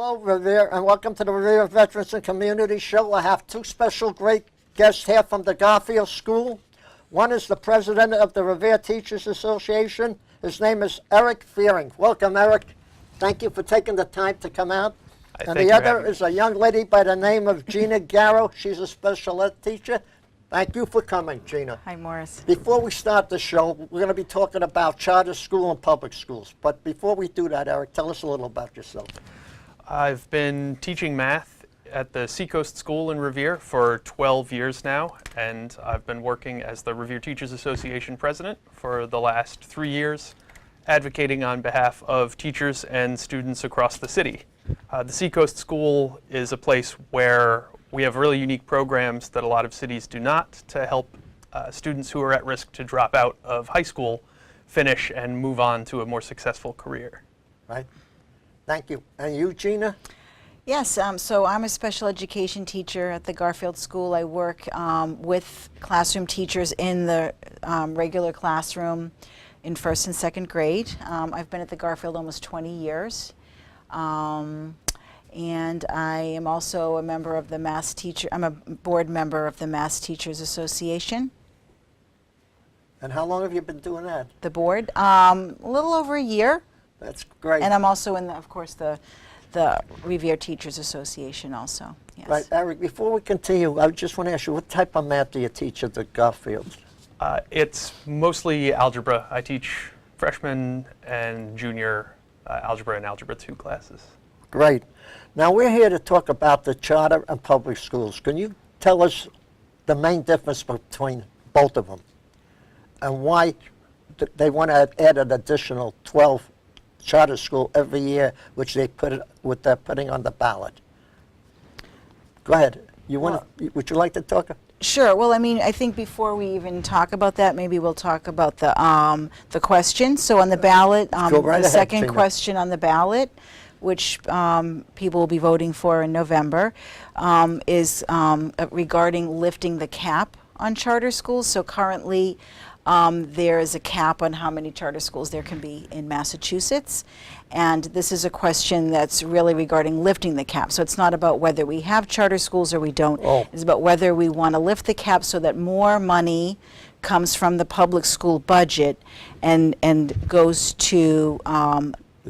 Hello, Revere, and welcome to the Revere Veterans and Community Show. I have two special great guests here from the Garfield School. One is the president of the Revere Teachers Association. His name is Erik. Welcome, Erik. Thank you for taking the time to come out. And the other is a young lady by the name of Gina Garro. She's a special ed teacher. Thank you for coming, Gina. Hi, Morris. Before we start the show, we're going to be talking about charter school and public schools. But before we do that, Erik, tell us a little about yourself. I've been teaching math at the Seacoast School in Revere for 12 years now, and I've been working as the Revere Teachers Association president for the last 3 years, advocating on behalf of teachers and students across the city. The Seacoast School is a place where we have really unique programs that a lot of cities do not to help students who are at risk to drop out of high school finish and move on to a more successful career. Right. Thank you. And you, Gina? Yes, so I'm a special education teacher at the Garfield School. I work with classroom teachers in the regular classroom in first and second grade. I've been at the Garfield almost 20 years. And I am also a member of the I'm a board member of the Mass Teachers Association. And how long have you been doing that? The board, a little over a year. That's great. And I'm also in, of course, the Revere Teachers Association also. Yes. Right, Erik, before we continue, I just want to ask you, what type of math do you teach at the Garfield? It's mostly algebra. I teach freshman and junior algebra and algebra 2 classes. Great. Now we're here to talk about the charter and public schools. Can you tell us the main difference between both of them and why they want to add an additional 12 charter school every year, which they're putting on the ballot? Go ahead. Would you like to talk? Sure. Well, I mean, I think before we even talk about that, maybe we'll talk about the question. So on the ballot, Go right the ahead, second Gina. question on the ballot, which people will be voting for in November, is regarding lifting the cap on charter schools. So currently, there is a cap on how many charter schools there can be in Massachusetts. And this is a question that's really regarding lifting the cap. So it's not about whether we have charter schools or we don't. It's about whether we want to lift the cap so that more money comes from the public school budget and goes to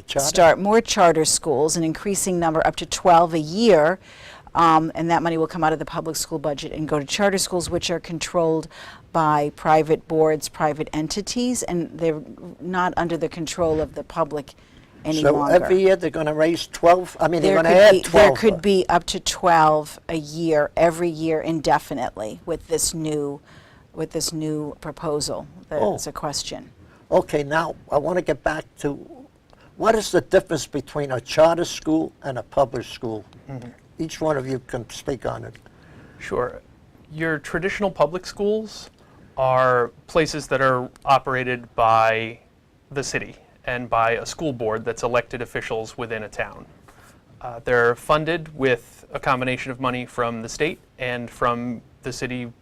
start more charter schools, an increasing number up to 12 a year. And that money will come out of the public school budget and go to charter schools, which are controlled by private boards, private entities, and they're not under the control of the public any longer. So every year they're going to raise 12? I mean, they're going to add 12? There could be up to 12 a year, every year indefinitely with this new proposal. That's a question. Okay, now I want to get back to what is the difference between a charter school and a public school? Mm-hmm. Each one of you can speak on it. Sure. Your traditional public schools are places that are operated by the city and by a school board that's elected officials within a town. They're funded with a combination of money from the state and from the city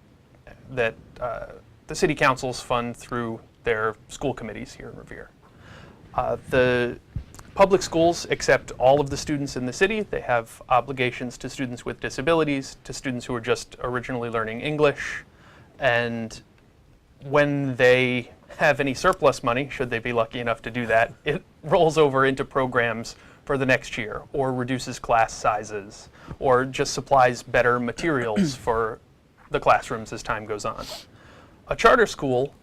that the city councils fund through their school committees here in Revere. The public schools accept all of the students in the city. They have obligations to students with disabilities, to students who are just originally learning English, and when they have any surplus money, should they be lucky enough to do that, it rolls over into programs for the next year, or reduces class sizes, or just supplies better materials for the classrooms as time goes on. A charter school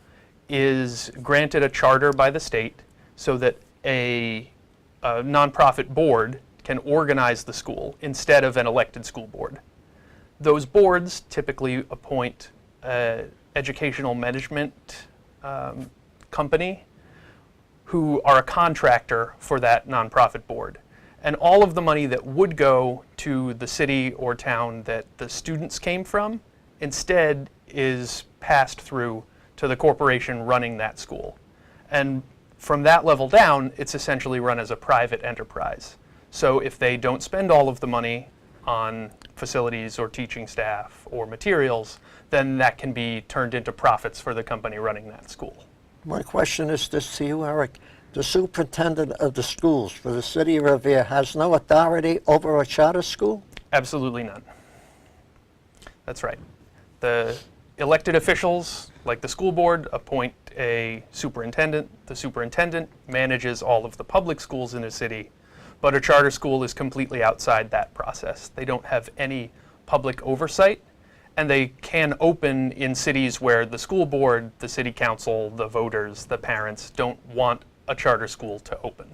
is granted a charter by the state so that a nonprofit board can organize the school instead of an elected school board. Those boards typically appoint an educational management company who are a contractor for that nonprofit board. And all of the money that would go to the city or town that the students came from instead is passed through to the corporation running that school. And from that level down, it's essentially run as a private enterprise. So if they don't spend all of the money on facilities or teaching staff or materials, then that can be turned into profits for the company running that school. My question is this to you, Erik. The superintendent of the schools for the city of Revere has no authority over a charter school? Absolutely none. That's right. The elected officials, like the school board, appoint a superintendent. The superintendent manages all of the public schools in a city, but a charter school is completely outside that process. They don't have any public oversight, and they can open in cities where the school board, the city council, the voters, the parents don't want a charter school to open.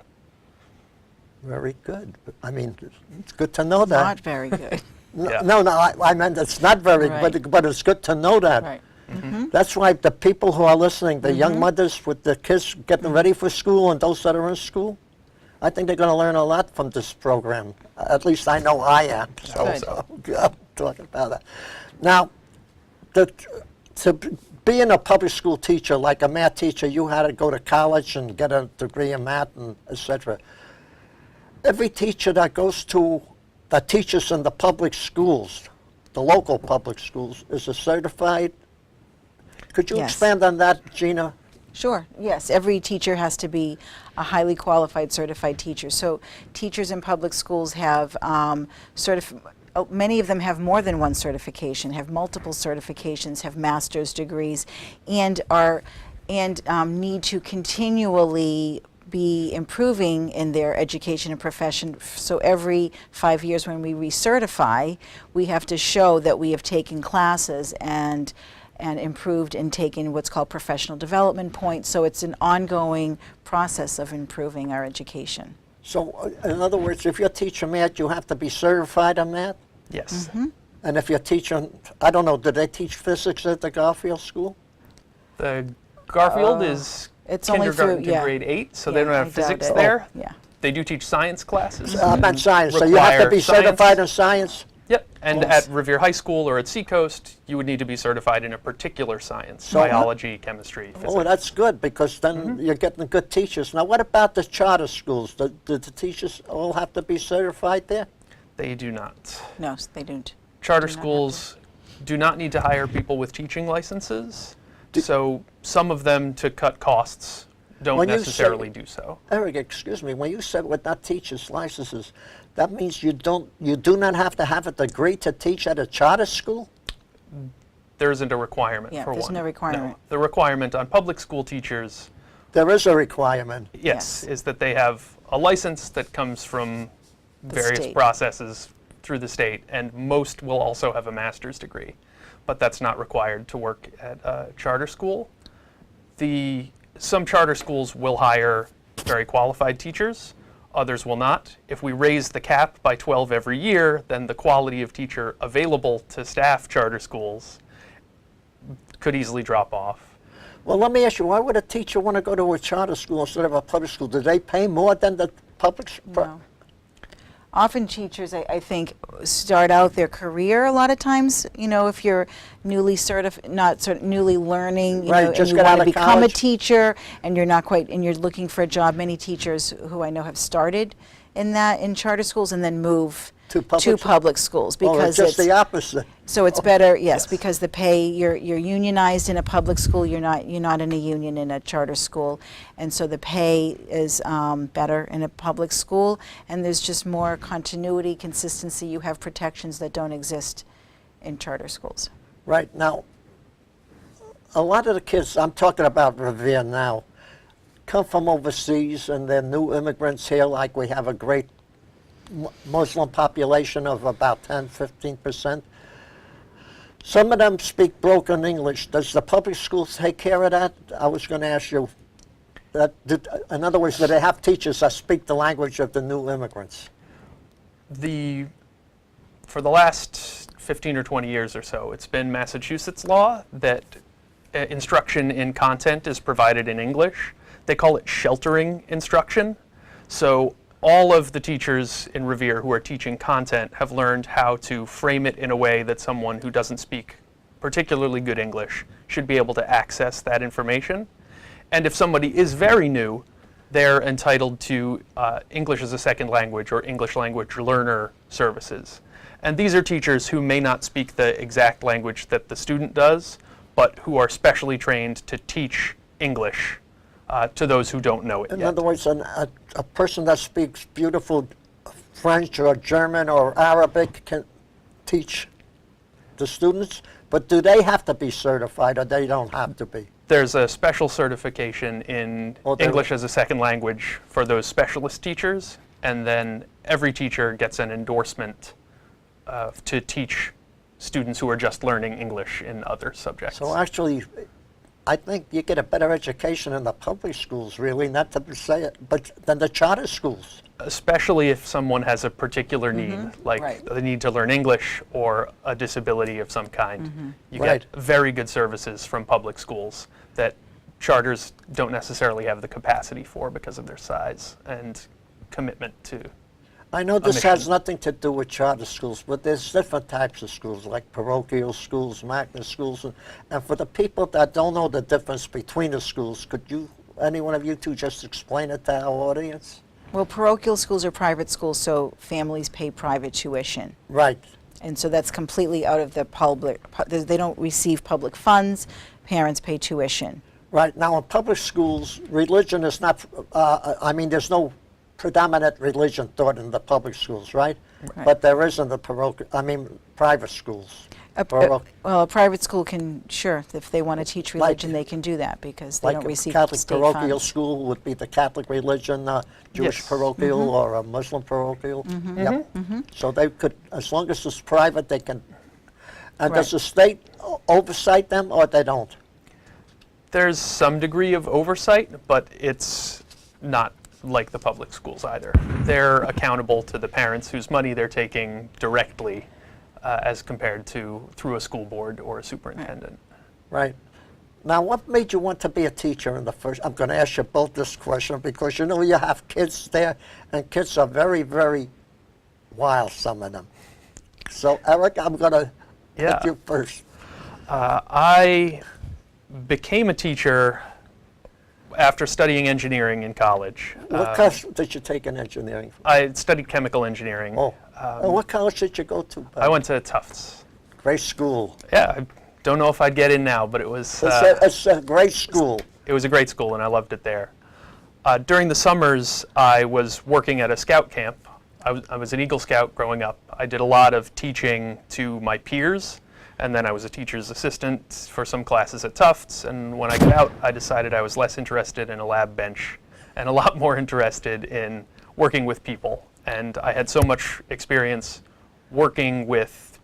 Very good. I mean, it's good to know that. Not very good. Yeah. No, I meant it's not very, Right. but it's good to know that. Right. That's why the people who are listening, the young mothers with the kids getting ready for school and those that are in school, I think they're going to learn a lot from this program. At least I know I am. Good. I'm talking about that. Now, to being a public school teacher, like a math teacher, you had to go to college and get a degree in math and etc. Every teacher that teaches in the public schools, the local public schools, is a certified. Could you Yes. expand on that, Gina? Sure, yes. Every teacher has to be a highly qualified certified teacher. So teachers in public schools have many of them have more than one certification, have multiple certifications, have master's degrees, and need to continually be improving in their education and profession. So every 5 years when we recertify, we have to show that we have taken classes and improved and taken what's called professional development points. So it's an ongoing process of improving our education. So, in other words, if you're teaching math, you have to be certified in math? Yes. And if you're teaching, I don't know, do they teach physics at the Garfield School? The Garfield is it's only kindergarten through- to yeah. grade 8, so Yeah, they don't I have doubt physics it. there. Yeah. They do teach science classes. I meant science, so you have to Require be science. certified in science? Yep, and Yes. at Revere High School or at Seacoast, you would need to be certified in a particular science, So- biology, chemistry, physics. Oh, that's good, because then you're getting good teachers. Now, what about the charter schools? Do the teachers all have to be certified there? They do not. No, they don't. Charter Do not have schools do not need to hire people with teaching licenses, so some of them, to cut costs, don't When you say- necessarily do so. Eric, excuse me, when you said with not teachers' licenses, that means you do not have to have a degree to teach at a charter school? There isn't a requirement Yeah, for there's one. no requirement. The requirement on public school teachers, There is a requirement. yes, Yes. is that they have a license that comes from The various state. processes through the state, and most will also have a master's degree, but that's not required to work at a charter school. Some charter schools will hire very qualified teachers, others will not. If we raise the cap by 12 every year, then the quality of teacher available to staff charter schools could easily drop off. Well, let me ask you, why would a teacher want to go to a charter school instead of a public school? Do they pay more than the public? No. Often teachers, I think, start out their career a lot of times. You know, if you're newly newly learning, you Right, know, and just you got want out to of become a college. teacher, and you're not quite, and you're looking for a job. Many teachers who I know have started in charter schools and then move To public public schools Oh, because it's just the opposite. so it's better, yes, because the pay, you're unionized in a public school, you're not in a union in a charter school, and so the pay is better in a public school, and there's just more continuity, consistency. You have protections that don't exist in charter schools. Right, now, a lot of the kids, I'm talking about Revere now, come from overseas and they're new immigrants here, like we have a great Muslim population of about 10–15%. Some of them speak broken English. Does the public school take care of that? I was going to ask you, in other words, do they have teachers that speak the language of the new immigrants? For the last 15 or 20 years or so, it's been Massachusetts law that instruction in content is provided in English. They call it sheltering instruction. So all of the teachers in Revere who are teaching content have learned how to frame it in a way that someone who doesn't speak particularly good English should be able to access that information. And if somebody is very new, they're entitled to English as a second language or English language learner services. And these are teachers who may not speak the exact language that the student does, but who are specially trained to teach English to those who don't know it In yet. other words, a person that speaks beautiful French or German or Arabic can teach the students, but do they have to be certified or they don't have to be? There's a special certification in English as a second language for those specialist teachers, and then every teacher gets an endorsement to teach students who are just learning English in other subjects. So actually, I think you get a better education in the public schools, really, not to say it, but than the charter schools. Especially if someone has a particular need, like Right. the need to learn English or a disability of some kind. You Right. get very good services from public schools that charters don't necessarily have the capacity for because of their size and commitment to. I know this has mission. nothing to do with charter schools, but there's different types of schools, like parochial schools, magnet schools, and for the people that don't know the difference between the schools, could you, any one of you two, just explain it to our audience? Well, parochial schools are private schools, so families pay private tuition. Right. And so that's completely out of the public, they don't receive public funds, parents pay tuition. Right. Now, in public schools, religion is not, I mean, there's no predominant religion taught in the public schools, right? Right. But there is in the private schools. Well, a private school can, sure, if they want to teach religion, they can do that because they Like don't a receive Catholic state parochial funds. school would be the Catholic religion, Jewish Yes. parochial, or a Muslim parochial. Yep. So they could, as long as it's private, they can. And does Right. the state oversight them, or they don't? There's some degree of oversight, but it's not like the public schools either. They're accountable to the parents whose money they're taking directly as compared to through a school board or a superintendent. Right. Now, what made you want to be a teacher in the first? I'm going to ask you both this question because you know you have kids there, and kids are very, very wild, some of them. So, Eric, I'm going to put you first. I became a teacher after studying engineering in college. What class did you take in engineering? I studied chemical engineering. Oh, and what college did you go to? I went to Tufts. Great school. Yeah, I don't know if I'd get in now, but it was It's a great school. it was a great school, and I loved it there. During the summers, I was working at a scout camp. I was an Eagle Scout growing up. I did a lot of teaching to my peers, and then I was a teacher's assistant for some classes at Tufts. And when I got out, I decided I was less interested in a lab bench and a lot more interested in working with people. And I had so much experience working with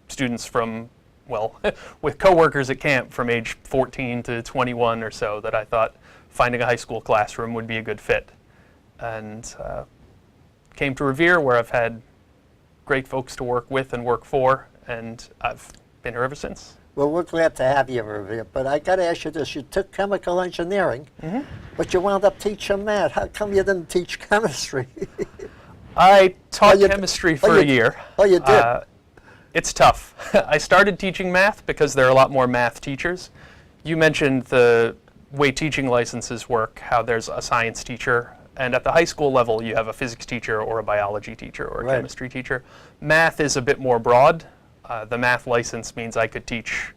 students from, well, with coworkers at camp from age 14 to 21 or so that I thought finding a high school classroom would be a good fit. And came to Revere, where I've had great folks to work with and work for, and I've been here ever since. Well, we're glad to have you, Revere. But I got to ask you this. You took chemical engineering, but you wound up teaching math. How come you didn't teach chemistry? I taught you- chemistry for a year. Oh, you did? It's tough. I started teaching math because there are a lot more math teachers. You mentioned the way teaching licenses work, how there's a science teacher, and at the high school level you have a physics teacher or a biology teacher or a Right. chemistry teacher. Math is a bit more broad. The math license means I could teach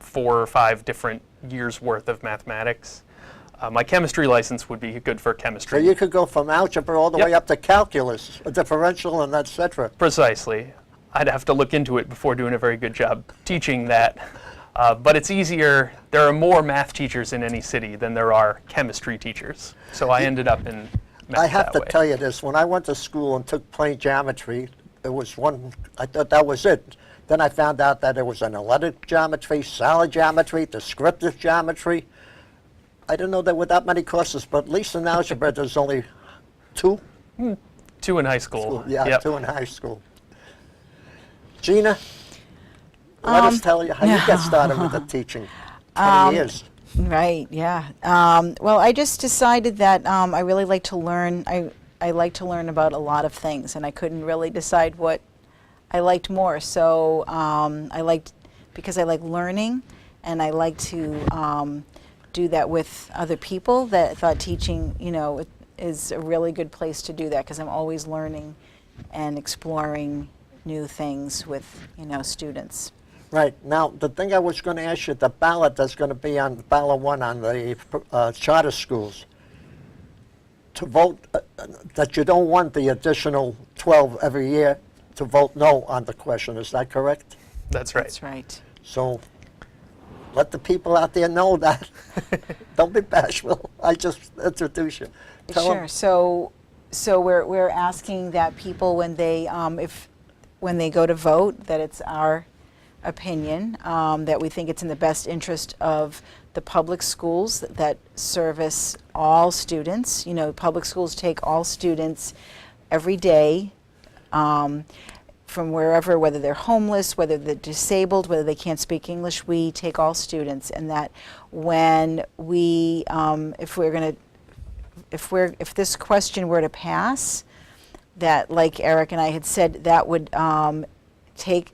4 or 5 different years worth of mathematics. My chemistry license would be good for So chemistry. you could go from algebra all the Yep. way up to calculus, differential, and et cetera. Precisely. I'd have to look into it before doing a very good job teaching that. But it's easier. There are more math teachers in any city than there are chemistry teachers. So I ended up in math I have that to way. tell you this. When I went to school and took plane geometry, it was one, I thought that was it. Then I found out that there was analytic geometry, solid geometry, descriptive geometry. I didn't know there were that many courses, but at least in algebra there's only 2. 2 in high school. Yeah, Yep. 2 in high school. Gina, let us tell you how you got started with the teaching. 20 years. Right, yeah. Well, I just decided that I really like to learn. I like to learn about a lot of things, and I couldn't really decide what I liked more. So because I like learning, and I like to do that with other people, that I thought teaching, is a really good place to do that, because I'm always learning and exploring new things with, students. Right. Now, the thing I was going to ask you, the ballot that's going to be on ballot 1 on the charter schools, to vote that you don't want the additional 12 every year, to vote no on the question. Is that correct? That's right. That's right. So let the people out there know that. Don't be bashful. I just introduce you. Tell 'em- Sure. So we're asking that people, when they when they go to vote, that it's our opinion that we think it's in the best interest of the public schools that service all students. You know, public schools take all students every day from wherever, whether they're homeless, whether they're disabled, whether they can't speak English. We take all students, and that when we, if this question were to pass, that, like Erik and I had said, that would take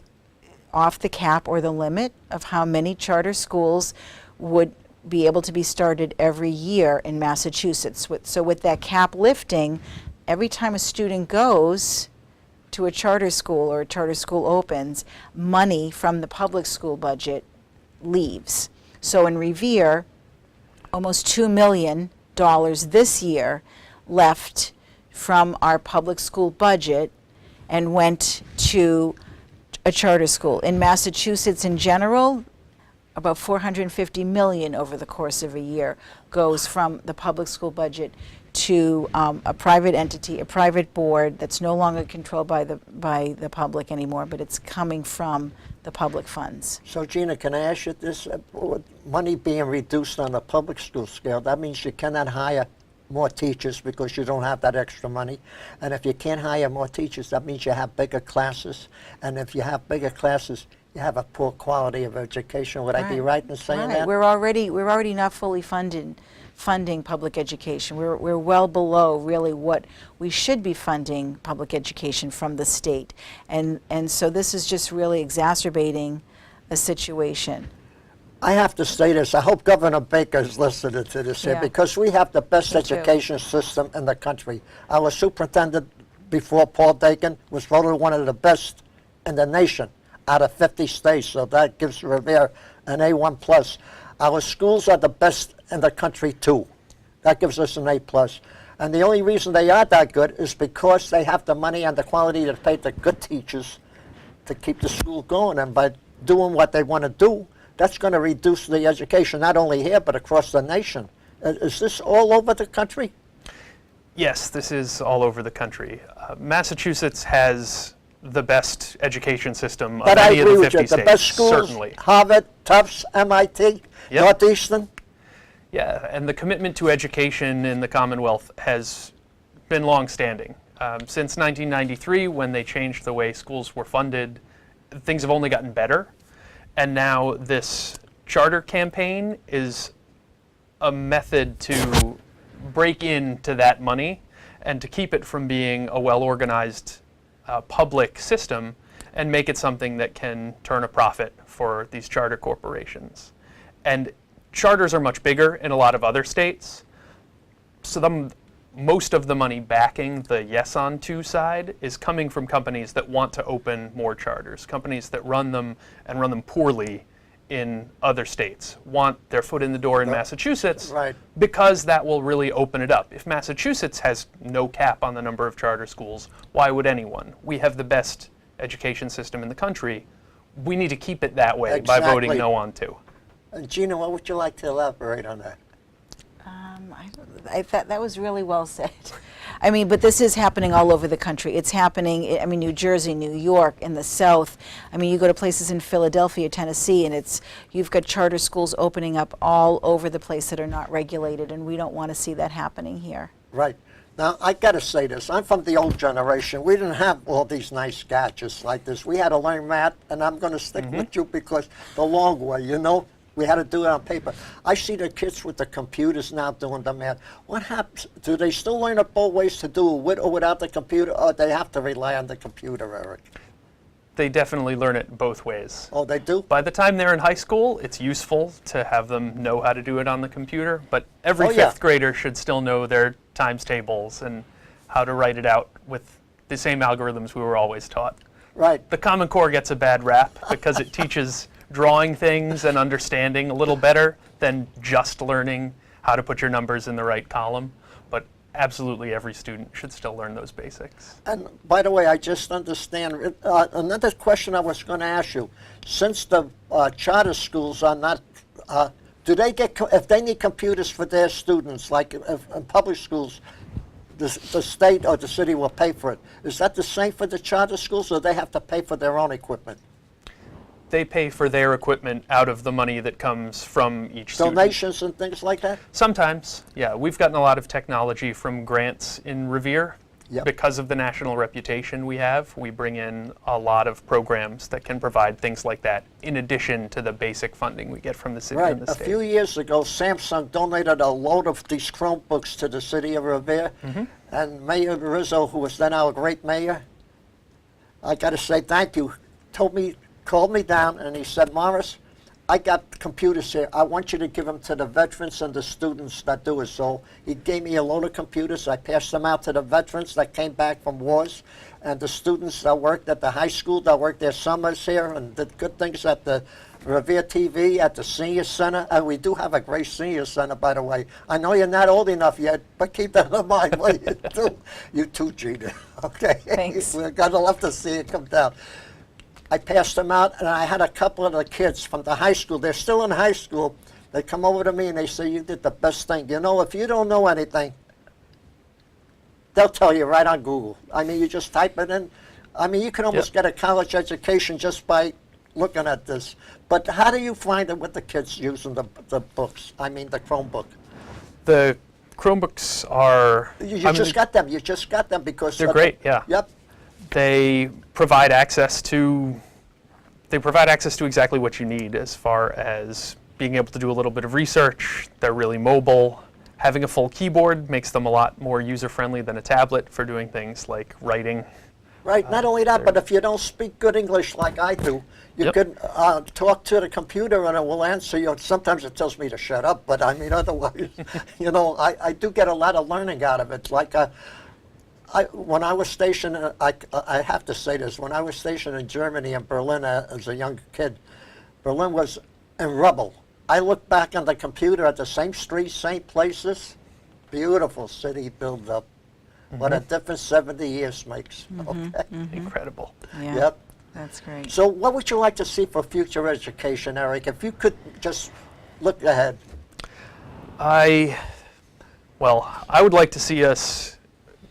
off the cap or the limit of how many charter schools would be able to be started every year in Massachusetts. So with that cap lifting, every time a student goes to a charter school or a charter school opens, money from the public school budget leaves. So in Revere, almost $2 million this year left from our public school budget and went to a charter school. In Massachusetts in general, about $450 million over the course of a year goes from the public school budget to a private entity, a private board that's no longer controlled by the public anymore, but it's coming from the public funds. So, Gina, can I ask you this? With money being reduced on the public school scale, that means you cannot hire more teachers because you don't have that extra money. And if you can't hire more teachers, that means you have bigger classes. And if you have bigger classes, you have a poor quality of education. Would I be right in saying that? We're already not fully funding public education. We're well below really what we should be funding public education from the state. And so this is just really exacerbating a situation. I have to say this. I hope Governor Baker is listening to this here, Yeah. because we have the best Me too. education system in the country. Our superintendent before Paul Dakin was voted one of the best in the nation out of 50 states, so that gives Revere an A1 plus. Our schools are the best in the country too. That gives us an A plus. And the only reason they are that good is because they have the money and the quality to pay the good teachers to keep the school going. And by doing what they want to do, that's going to reduce the education, not only here, but across the nation. Is this all over the country? Yes, this is all over the country. Massachusetts has the best education system of But I any of agree the with 50 you. The states, best schools, certainly. Harvard, Tufts, MIT, Yep. Northeastern. Yeah, and the commitment to education in the Commonwealth has been long-standing. Since 1993, when they changed the way schools were funded, things have only gotten better. And now this charter campaign is a method to break into that money and to keep it from being a well-organized public system and make it something that can turn a profit for these charter corporations. And charters are much bigger in a lot of other states, so most of the money backing the yes on to side is coming from companies that want to open more charters, companies that run them and run them poorly in other states, want their foot in the door in Massachusetts, Right. because that will really open it up. If Massachusetts has no cap on the number of charter schools, why would anyone? We have the best education system in the country. We need to keep it that way by voting Exactly. no on to. Gina, what would you like to elaborate on that? I thought that was really well said. I mean, but this is happening all over the country. It's happening, I mean, New Jersey, New York, in the South. I mean, you go to places in Philadelphia, Tennessee, and you've got charter schools opening up all over the place that are not regulated, and we don't want to see that happening here. Right. Now, I got to say this. I'm from the old generation. We didn't have all these nice gadgets like this. We had to learn math, and I'm going to stick with you because the long way, you know? We had to do it on paper. I see the kids with the computers now doing the math. What happens? Do they still learn up both ways to do it with or without the computer, or they have to rely on the computer, Erik? They definitely learn it both ways. Oh, they do? By the time they're in high school, it's useful to have them know how to do it on the computer, but every Oh, yeah. fifth grader should still know their times tables and how to write it out with the same algorithms we were always taught. Right. The Common Core gets a bad rap because it teaches drawing things and understanding a little better than just learning how to put your numbers in the right column. But absolutely every student should still learn those basics. And by the way, I just understand, another question I was going to ask you, since the charter schools are not, do they get, if they need computers for their students, like if, in public schools, the state or the city will pay for it. Is that the same for the charter schools, or they have to pay for their own equipment? They pay for their equipment out of the money that comes from each student. Donations and things like that? Sometimes, yeah. We've gotten a lot of technology from grants in Revere. Yep. Because of the national reputation we have, we bring in a lot of programs that can provide things like that, in addition to the basic funding we get from the city Right. and the A state. few years ago, Samsung donated a load of these Chromebooks to the city of Revere, and Mayor Rizzo, who was then our great mayor, I got to say thank you, called me down, and he said, Morris, I got computers here. I want you to give them to the veterans and the students that do it. So he gave me a load of computers. I passed them out to the veterans that came back from wars, and the students that worked at the high school, that worked their summers here, and did good things at the Revere TV, at the senior center. And we do have a great senior center, by the way. I know you're not old enough yet, but keep that in mind. Well, you too, Gina. Okay? Thanks. We're going to love to see it come down. I passed them out, and I had a couple of the kids from the high school. They're still in high school. They come over to me and they say, you did the best thing. You know, if you don't know anything, they'll tell you right on Google. I mean, you just type it in. I mean, you can almost get a college education just by looking at this. But how do you find it with the kids using the books? I mean, the Chromebook. The Chromebooks are... You just got them. You just got them because... They're great, yeah. Yep. They provide access to exactly what you need as far as being able to do a little bit of research. They're really mobile. Having a full keyboard makes them a lot more user-friendly than a tablet for doing things like writing. Right, not only that, but if you don't speak good English like I do, you Yep. can talk to the computer and it will answer you. Sometimes it tells me to shut up, but I mean, otherwise, you know, I do get a lot of learning out of it. Like, when I was stationed, I have to say this, when I was stationed in Germany, in Berlin as a young kid, Berlin was in rubble. I look back on the computer at the same streets, same places, beautiful city built up. What a difference 70 years makes. Okay. Incredible. Yeah, Yep. that's great. So what would you like to see for future education, Eric? If you could just look ahead. I would like to see us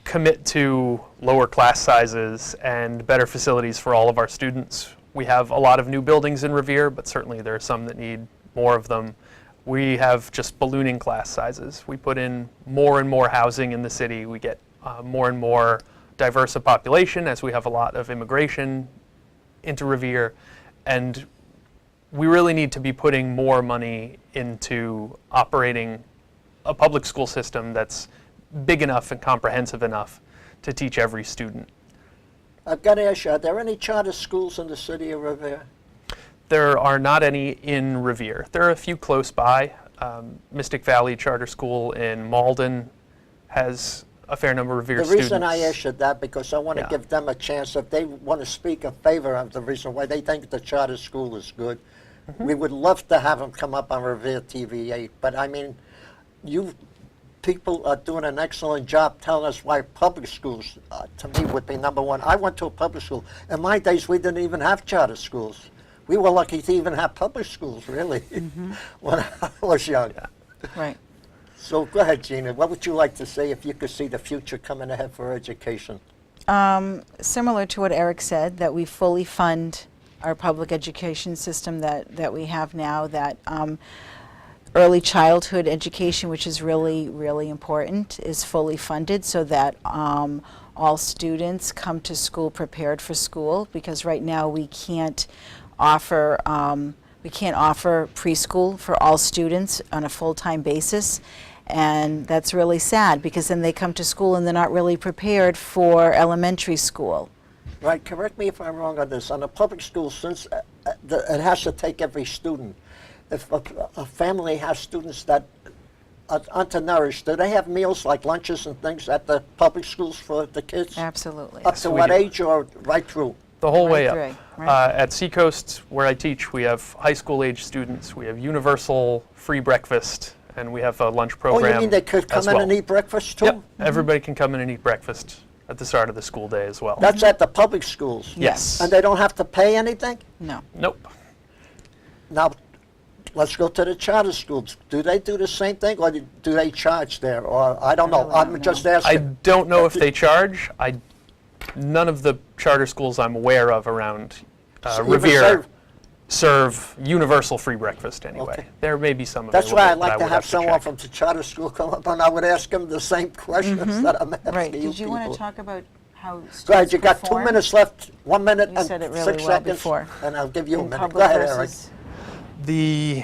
commit to lower class sizes and better facilities for all of our students. We have a lot of new buildings in Revere, but certainly there are some that need more of them. We have just ballooning class sizes. We put in more and more housing in the city. We get more and more diverse a population as we have a lot of immigration into Revere, and we really need to be putting more money into operating a public school system that's big enough and comprehensive enough to teach every student. I've got to ask you, are there any charter schools in the city of Revere? There are not any in Revere. There are a few close by. Mystic Valley Charter School in Malden has a fair number of Revere The students. reason I asked you that, because I want to Yeah. give them a chance, if they want to speak in favor of the reason why they think the charter school is good, we would love to have them come up on Revere TV8. But I mean, you people are doing an excellent job telling us why public schools, to me, would be number one. I went to a public school. In my days, we didn't even have charter schools. We were lucky to even have public schools, really, when I was young. Right. So go ahead, Gina. What would you like to say if you could see the future coming ahead for education? Similar to what Eric said, that we fully fund our public education system that we have now, that early childhood education, which is really, really important, is fully funded so that all students come to school prepared for school, because right now we can't offer preschool for all students on a full-time basis. And that's really sad, because then they come to school and they're not really prepared for elementary school. Right, correct me if I'm wrong on this. On a public school, since it has to take every student, if a family has students that are undernourished, do they have meals like lunches and things at the public schools for the kids? Absolutely. Up to we what do. age or right through? The whole way Right up. through, right. At Seacoast, where I teach, we have high school age students. We have universal free breakfast, and we have a lunch Oh, program. you mean they could come as in well. and eat breakfast too? Yep, everybody can come in and eat breakfast at the start of the school day as well. That's at the public schools? Yes. And they don't have to pay anything? No. Nope. Now, let's go to the charter schools. Do they do the same thing, or do they charge there? Or, I don't know, really don't I'm just know. I asking. don't know if they charge. None of the charter schools I'm aware of around So even Revere so- serve universal free breakfast anyway. Okay. There may be some That's available, why I'd but I like to would have someone check. from the charter school come up and I would ask them the same questions that I'm asking Right. you Did you want people. to talk about how students Go ahead, you got 2 perform minutes left, 1 minute You and said it 6 really well seconds, before. and I'll give you a in minute. Go public ahead, Eric. versus The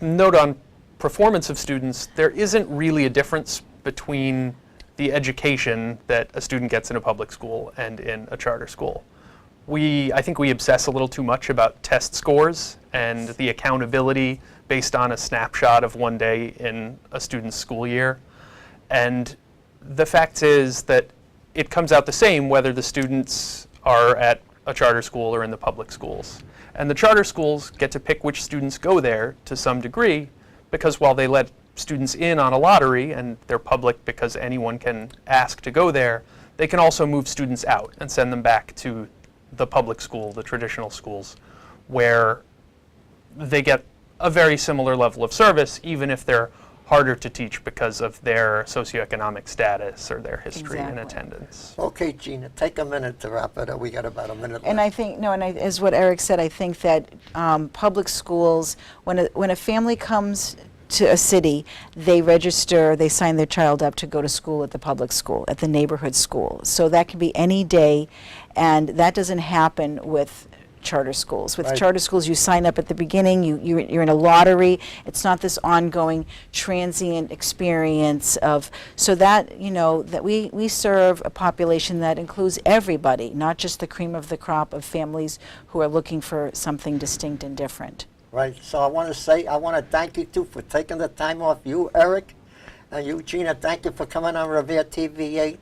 note on performance of students, there isn't really a difference between the education that a student gets in a public school and in a charter school. I think we obsess a little too much about test scores and the accountability based on a snapshot of one day in a student's school year. And the fact is that it comes out the same whether the students are at a charter school or in the public schools. And the charter schools get to pick which students go there to some degree, because while they let students in on a lottery and they're public because anyone can ask to go there, they can also move students out and send them back to the public school, the traditional schools, where they get a very similar level of service, even if they're harder to teach because of their socioeconomic status or their history and Exactly. attendance. Okay, Gina, take a minute to wrap it up. We got about a minute left. And I think, as what Eric said, I think that public schools, when a family comes to a city, they register, they sign their child up to go to school at the public school, at the neighborhood school. So that can be any day, and that doesn't happen with charter schools. With Right. charter schools, you sign up at the beginning, you're in a lottery. It's not this ongoing transient experience of, so that, that we serve a population that includes everybody, not just the cream of the crop of families who are looking for something distinct and different. Right, so I want to thank you too for taking the time off. You, Eric, and you, Gina, thank you for coming on Revere TV8.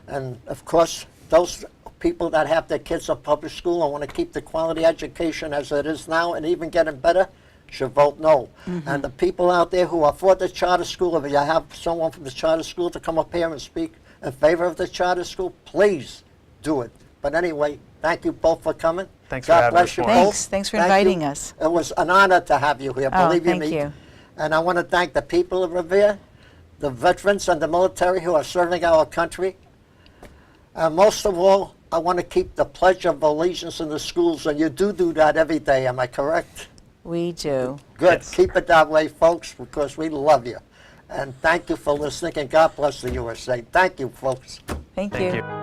And of course, those people that have their kids in public school and want to keep the quality education as it is now and even getting better should vote no. And the people out there who are for the charter school, if you have someone from the charter school to come up here and speak in favor of the charter school, please do it. But anyway, thank you both for coming. Thanks for God having bless us, you Maureen. both. Thanks for Thank inviting you. us. It was an honor to have you here, Oh, believe thank me. you. And I want to thank the people of Revere, the veterans and the military who are serving our country. And most of all, I want to keep the Pledge of Allegiance in the schools, and you do that every day, am I correct? We do. Good, Yes. keep it that way, folks, because we love you. And thank you for listening, and God bless the USA. Thank you, folks. Thank Thank you. you.